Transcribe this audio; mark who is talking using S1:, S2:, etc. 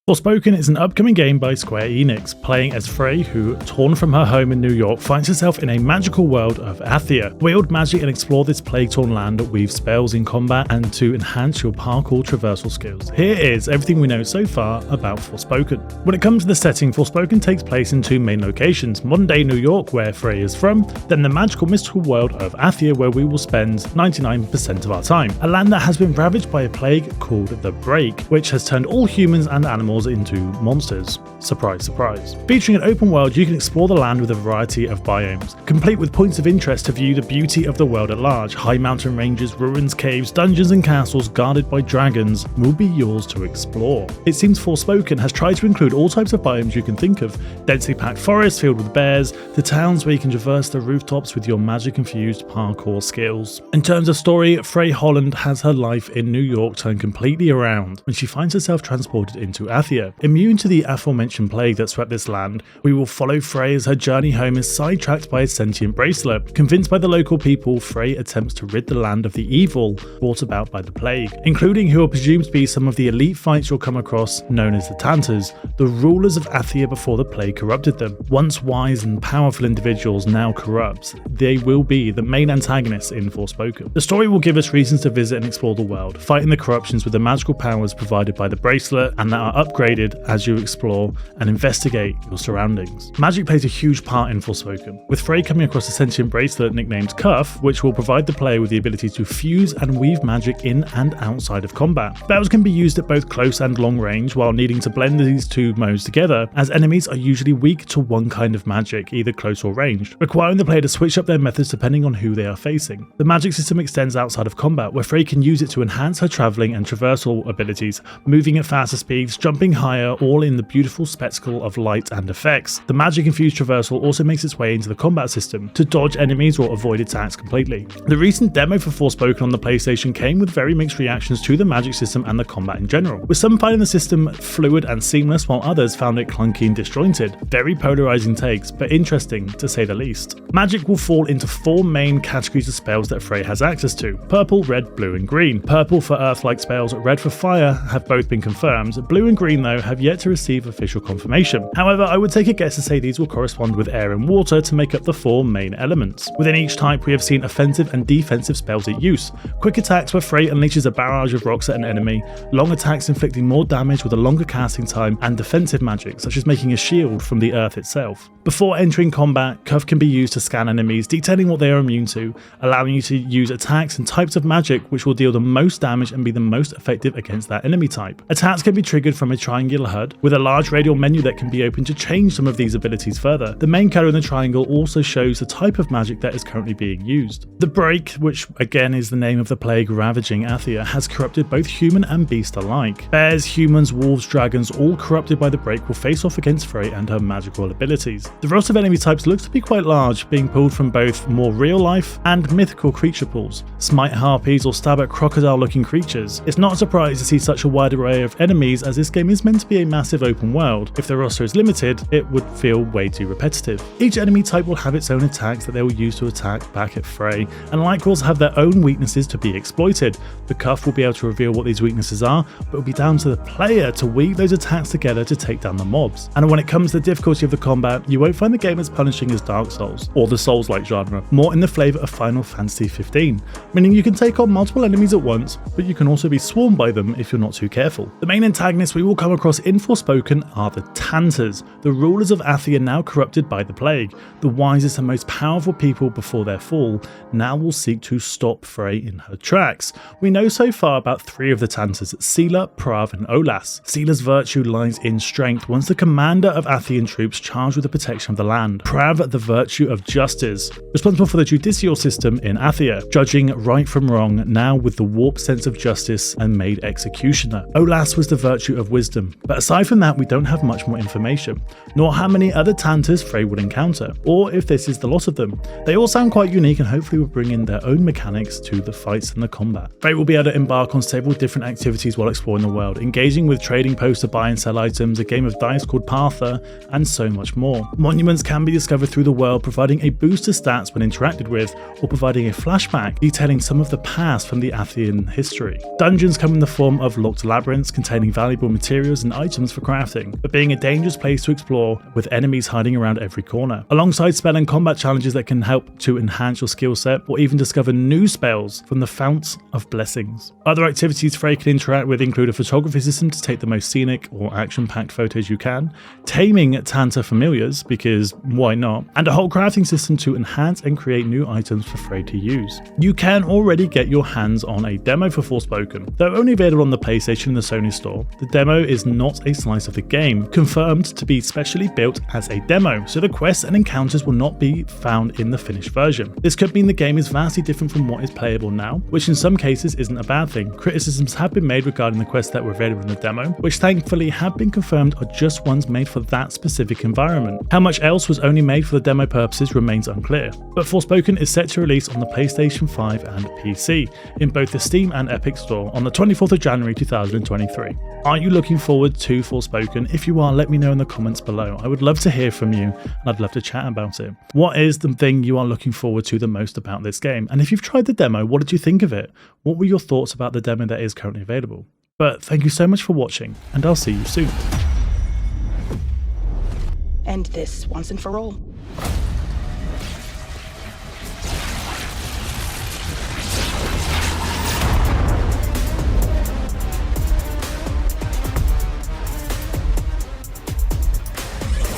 S1: Forspoken is an upcoming game by Square Enix, playing as Frey who, torn from her home in New York, finds herself in a magical world of Athia. Wield magic and explore this plague-torn land, weave spells in combat, and to enhance your parkour traversal skills. Here is everything we know so far about Forspoken. When it comes to the setting, Forspoken takes place in two main locations: modern-day New York, where Frey is from, then the magical mystical world of Athia, where we will spend 99% of our time. A land that has been ravaged by a plague called the Break, which has turned all humans and animals into monsters. Surprise, surprise. Featuring an open world, you can explore the land with a variety of biomes, complete with points of interest to view the beauty of the world at large. High mountain ranges, ruins, caves, dungeons and castles guarded by dragons will be yours to explore. It seems Forspoken has tried to include all types of biomes you can think of: densely packed forests filled with bears, to towns where you can traverse the rooftops with your magic-infused parkour skills. In terms of story, Frey Holland has her life in New York turned completely around when she finds herself transported into Athia. Immune to the aforementioned plague that swept this land, we will follow Frey as her journey home is sidetracked by a sentient bracelet. Convinced by the local people, Frey attempts to rid the land of the evil brought about by the plague, including who are presumed to be some of the elite fights you'll come across, known as the Tanters, the rulers of Athia before the plague corrupted them. Once wise and powerful individuals, now corrupt, they will be the main antagonists in Forspoken. The story will give us reasons to visit and explore the world, fighting the corruptions with the magical powers provided by the bracelet and that are upgraded as you explore and investigate your surroundings. Magic plays a huge part in Forspoken, with Frey coming across a sentient bracelet nicknamed Cuff, which will provide the player with the ability to fuse and weave magic in and outside of combat. Spells can be used at both close and long range, while needing to blend these two modes together, as enemies are usually weak to one kind of magic, either close or ranged, requiring the player to switch up their methods depending on who they are facing. The magic system extends outside of combat, where Frey can use it to enhance her travelling and traversal abilities, moving at faster speeds, jumping higher, all in the beautiful spectacle of light and effects. The magic-infused traversal also makes its way into the combat system to dodge enemies or avoid attacks completely. The recent demo for Forspoken on the PlayStation came with very mixed reactions to the magic system and the combat in general, with some finding the system fluid and seamless, while others found it clunky and disjointed. Very polarizing takes, but interesting to say the least. Magic will fall into four main categories of spells that Frey has access to: purple, red, blue and green. Purple for earth-like spells, red for fire have both been confirmed. Blue and green though have yet to receive official confirmation. However, I would take a guess to say these will correspond with air and water to make up the four main elements. Within each type we have seen offensive and defensive spells at use: quick attacks where Frey unleashes a barrage of rocks at an enemy, long attacks inflicting more damage with a longer casting time, and defensive magic such as making a shield from the earth itself. Before entering combat, Cuff can be used to scan enemies, detailing what they are immune to, allowing you to use attacks and types of magic which will deal the most damage and be the most effective against that enemy type. Attacks can be triggered from a triangular HUD, with a large radial menu that can be opened to change some of these abilities further. The main colour in the triangle also shows the type of magic that is currently being used. The Break, which again is the name of the plague ravaging Athia, has corrupted both human and beast alike. Bears, humans, wolves, dragons, all corrupted by the Break, will face off against Frey and her magical abilities. The roster of enemy types looks to be quite large, being pulled from both more real life and mythical creature pools. Smite harpies or stab at crocodile looking creatures. It's not a surprise to see such a wide array of enemies, as this game is meant to be a massive open world. If the roster is limited, it would feel way too repetitive. Each enemy type will have its own attacks that they will use to attack back at Frey, and like will have their own weaknesses to be exploited. The Cuff will be able to reveal what these weaknesses are, but it will be down to the player to weave those attacks together to take down the mobs. And when it comes to the difficulty of the combat, you won't find the game as punishing as Dark Souls, or the Souls-like genre, more in the flavour of Final Fantasy 15, meaning you can take on multiple enemies at once, but you can also be swarmed by them if you're not too careful. The main antagonists we will come across in Forspoken are the Tanters, the rulers of Athia now corrupted by the plague. The wisest and most powerful people before their fall now will seek to stop Frey in her tracks. We know so far about three of the Tanters: Seela, Prav and Olas. Seela's virtue lies in strength, once the commander of Athian troops charged with the protection of the land. Prav, the virtue of justice, responsible for the judicial system in Athia, judging right from wrong, now with the warped sense of justice and made executioner. Olas was the virtue of wisdom, but aside from that we don't have much more information, nor how many other Tanters Frey would encounter, or if this is the lot of them. They all sound quite unique and hopefully will bring in their own mechanics to the fights and the combat. Frey will be able to embark on several different activities while exploring the world, engaging with trading posts to buy and sell items, a game of dice called Partha, and so much more. Monuments can be discovered through the world, providing a boost to stats when interacted with, or providing a flashback detailing some of the past from the Athian history. Dungeons come in the form of locked labyrinths containing valuable materials materials and items for crafting, but being a dangerous place to explore with enemies hiding around every corner. Alongside spell and combat challenges that can help to enhance your skill set or even discover new spells from the Founts of Blessings. Other activities Frey can interact with include a photography system to take the most scenic or action-packed photos you can, taming Tanta familiars, because why not, and a whole crafting system to enhance and create new items for Frey to use. You can already get your hands on a demo for Forspoken. Though only available on the PlayStation and the Sony store, the demo is not a slice of the game, confirmed to be specially built as a demo, so the quests and encounters will not be found in the finished version. This could mean the game is vastly different from what is playable now, which in some cases isn't a bad thing. Criticisms have been made regarding the quests that were available in the demo, which thankfully have been confirmed are just ones made for that specific environment. How much else was only made for the demo purposes remains unclear, but Forspoken is set to release on the PlayStation 5 and PC, in both the Steam and Epic Store on the 24th of January 2023. Are you looking forward to Forspoken? If you are, let me know in the comments below. I would love to hear from you, and I'd love to chat about it. What is the thing you are looking forward to the most about this game? And if you've tried the demo, what did you think of it? What were your thoughts about the demo that is currently available? But thank you so much for watching, and I'll see you soon.
S2: End this once and for all.